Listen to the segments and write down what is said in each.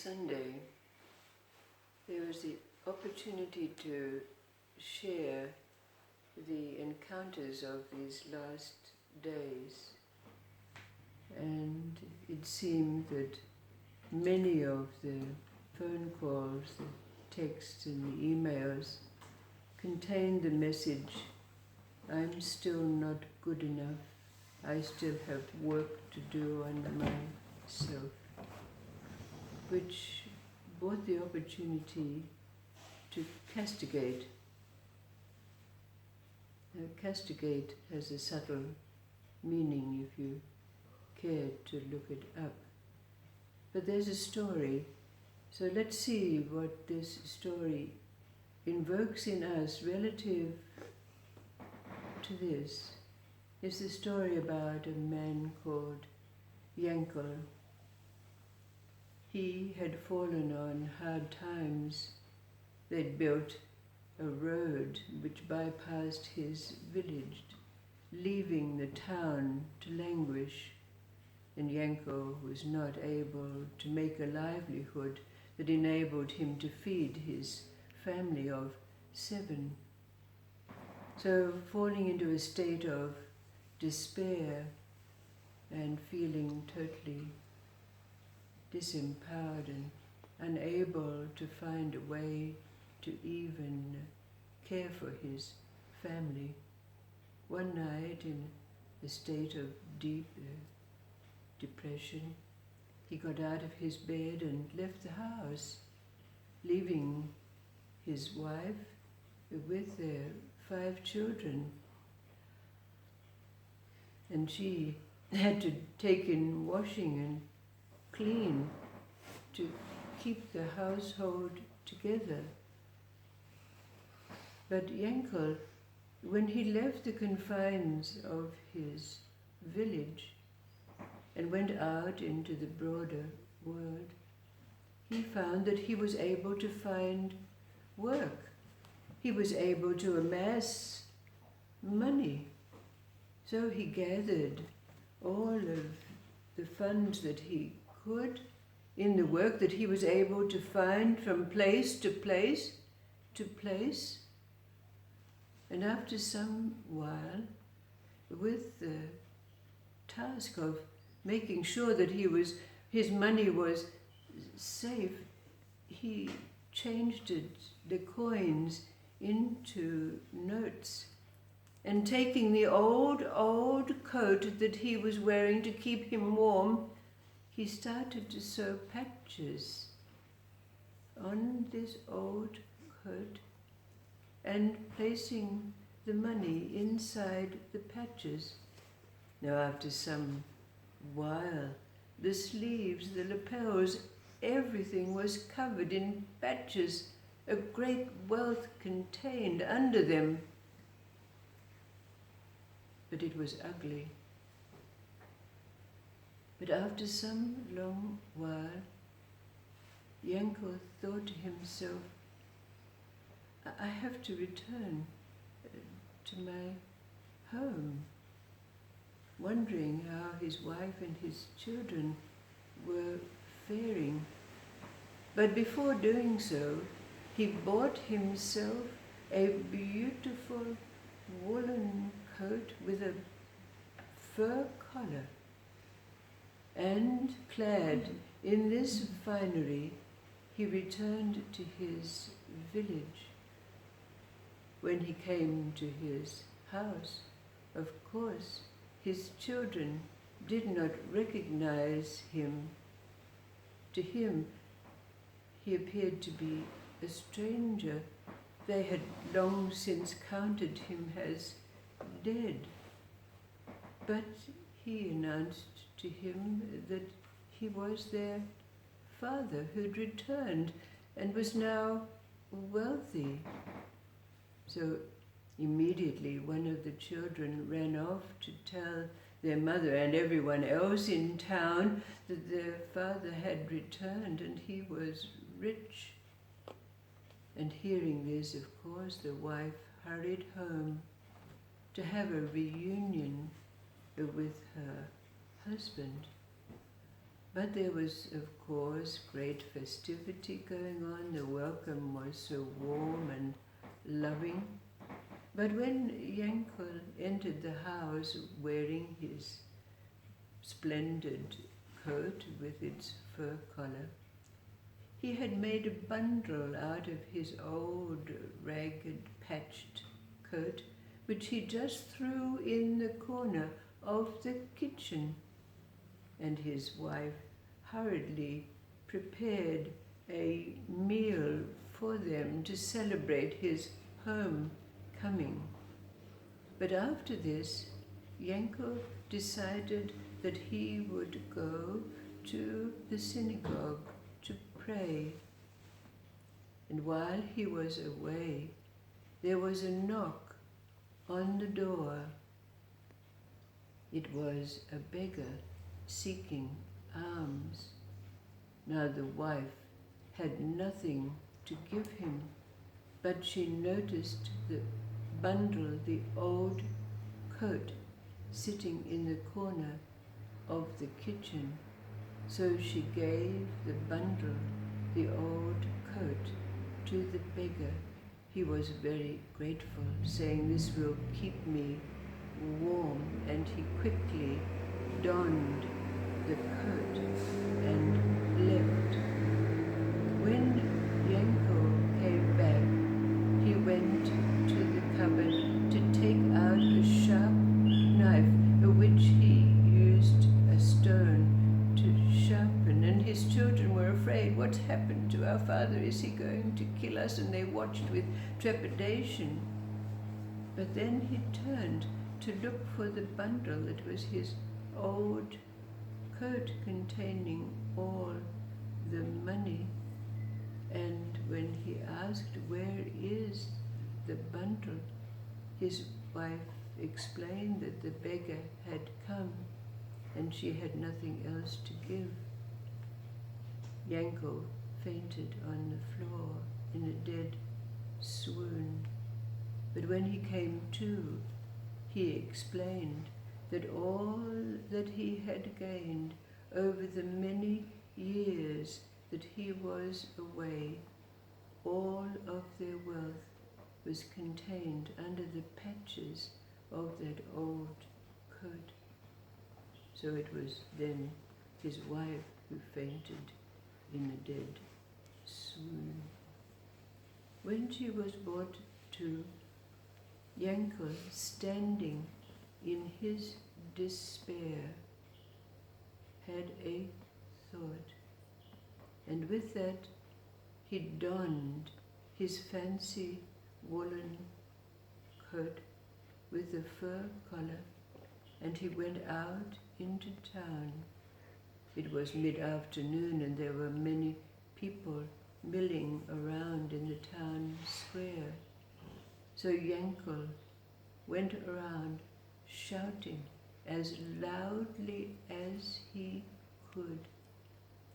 Sunday, there was the opportunity to share the encounters of these last days, and it seemed that many of the phone calls, the texts and the emails contained the message, I'm still not good enough, I still have work to do on myself, which brought the opportunity to castigate. Now, castigate has a subtle meaning if you care to look it up. But there's a story, so let's see what this story invokes in us relative to this. It's the story about a man called Yankl. He had fallen on hard times. They'd built a road which bypassed his village, leaving the town to languish, and Yankl was not able to make a livelihood that enabled him to feed his family of 7. So, falling into a state of despair and feeling totally disempowered and unable to find a way to even care for his family. One night, in a state of deep depression, he got out of his bed and left the house, leaving his wife with their 5 children. And she had to take in washing and clean to keep the household together. But Yankl, when he left the confines of his village and went out into the broader world, he found that he was able to find work. He was able to amass money. So he gathered all of the funds that he could in the work that he was able to find from place to place to place. And after some while, with the task of making sure that his money was safe, he changed the coins into notes. And taking the old coat that he was wearing to keep him warm, he started to sew patches on this old coat and placing the money inside the patches. Now, after some while, the sleeves, the lapels, everything was covered in patches, a great wealth contained under them. But it was ugly. But after some long while, Yankl thought to himself, I have to return to my home, wondering how his wife and his children were faring. But before doing so, he bought himself a beautiful woolen coat with a fur collar, and clad in this finery, he returned to his village. When he came to his house, of course, his children did not recognize him. To him, he appeared to be a stranger. They had long since counted him as dead. But he announced to him that he was their father who'd returned and was now wealthy. So immediately one of the children ran off to tell their mother and everyone else in town that their father had returned and he was rich. And hearing this, of course, the wife hurried home to have a reunion with her husband. But there was, of course, great festivity going on. The welcome was so warm and loving. But when Yankl entered the house wearing his splendid coat with its fur collar, he had made a bundle out of his old, ragged, patched coat, which he just threw in the corner of the kitchen. And his wife hurriedly prepared a meal for them to celebrate his homecoming. But after this, Yankl decided that he would go to the synagogue to pray. And while he was away, there was a knock on the door. It was a beggar seeking alms. Now the wife had nothing to give him, but she noticed the bundle, the old coat, sitting in the corner of the kitchen. So she gave the bundle, the old coat, to the beggar. He was very grateful, saying, "This will keep me warm," and he quickly donned the coat and left. When Yankl came back, he went to the cupboard to take out a sharp knife, which he used a stone to sharpen. And his children were afraid. "What's happened to our father? Is he going to kill us?" And they watched with trepidation. But then he turned to look for the bundle. It was his old coat containing all the money. And when he asked, "Where is the bundle?" his wife explained that the beggar had come and she had nothing else to give. Yankl fainted on the floor in a dead swoon. But when he came to, he explained that all that he had gained over the many years that he was away, all of their wealth was contained under the patches of that old coat. So it was then his wife who fainted in a dead swoon. When she was brought to, Yankl, standing in his despair, had a thought. And with that, he donned his fancy woolen coat with a fur collar, and he went out into town. It was mid-afternoon, and there were many people milling around in the town square. So Yankl went around shouting as loudly as he could,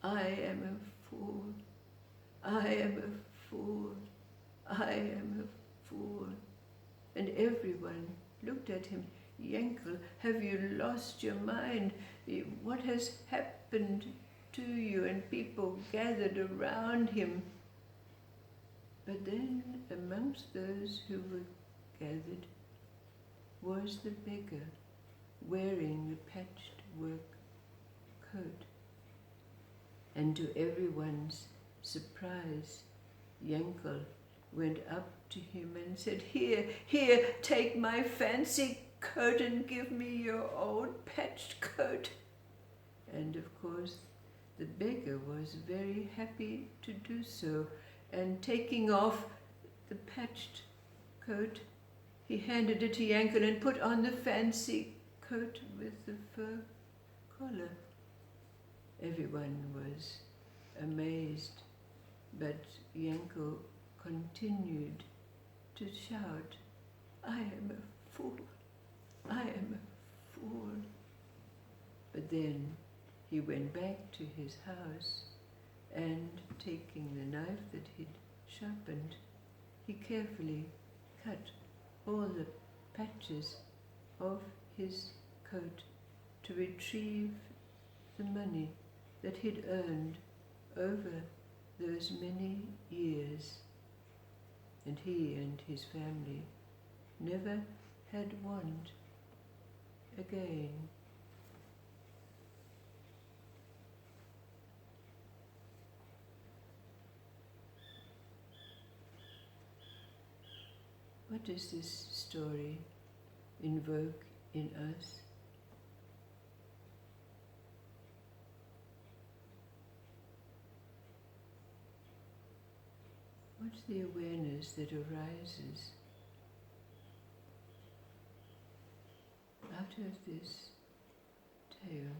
"I am a fool, I am a fool, I am a fool." And everyone looked at him. "Yankl, have you lost your mind? What has happened to you?" And people gathered around him. But then amongst those who were gathered was the beggar wearing the patched work coat. And to everyone's surprise, Yankl went up to him and said, "Here, here, take my fancy coat and give me your old patched coat." And of course, the beggar was very happy to do so, and taking off the patched coat, he handed it to Yankl and put on the fancy coat with the fur collar. Everyone was amazed, but Yankl continued to shout, "I am a fool, I am a fool." But then he went back to his house, and taking the knife that he'd sharpened, he carefully cut all the patches of his coat to retrieve the money that he'd earned over those many years, and he and his family never had want again. What does this story invoke in us? What's the awareness that arises out of this tale?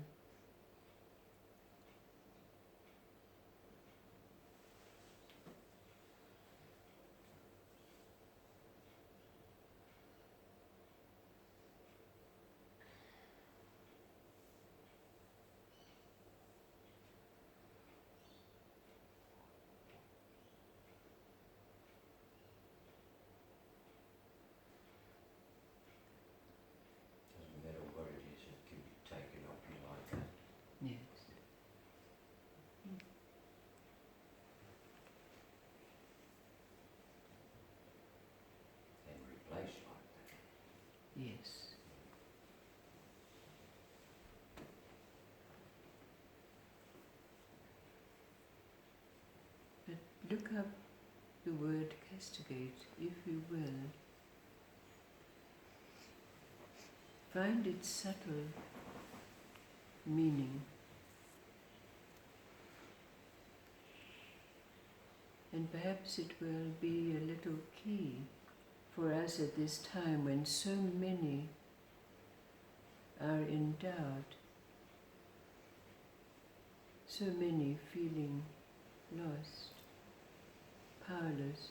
Doesn't matter what it is, it can be taken off you like that. Yes. And replaced like that. Yes. But look up the word castigate, if you will. Find its subtle meaning. And perhaps it will be a little key for us at this time when so many are in doubt, so many feeling lost, powerless.